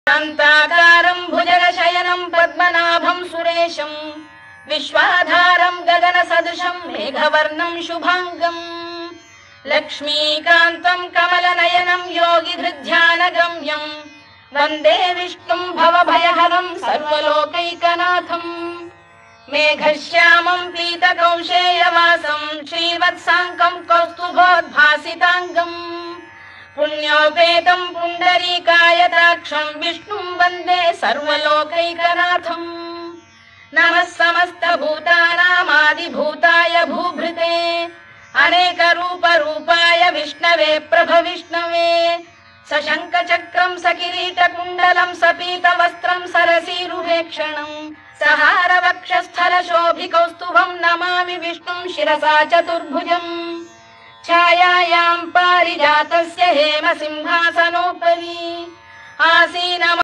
शान्ताकारं भुजगशयनं पद्मनाभं सुरेशं विश्वाधारं गगनसदृशं मेघवर्णं शुभांगम् लक्ष्मीकान्तं कमलनयनं योगिधृध्यानगम्यं वन्दे विष्णुं भवभयहरं सर्वलोकैकनाथम् मेघश्यामं पीतकौशेयवासं श्रीवत्साङ्कं कौस्तुभोद्भासिताङ्गम् पुण्योपेतं पुण्डरीकायताक्षं विष्णुं वन्दे सर्वलोकैकनाथम् नमः समस्तभूतानामादिभूताय भूभृते अनेकरूपरूपाय विष्णवे प्रभविष्णवे सशङ्खचक्रं सकिरीटकुण्डलं सपीतवस्त्रं सरसीरुहेक्षणं सहारवक्षस्थलशोभिकौस्तुभं नमामि विष्णुं शिरसा चतुर्भुजम् छायायां पारिजातस्य हेमसिंहासनोपरि आसीन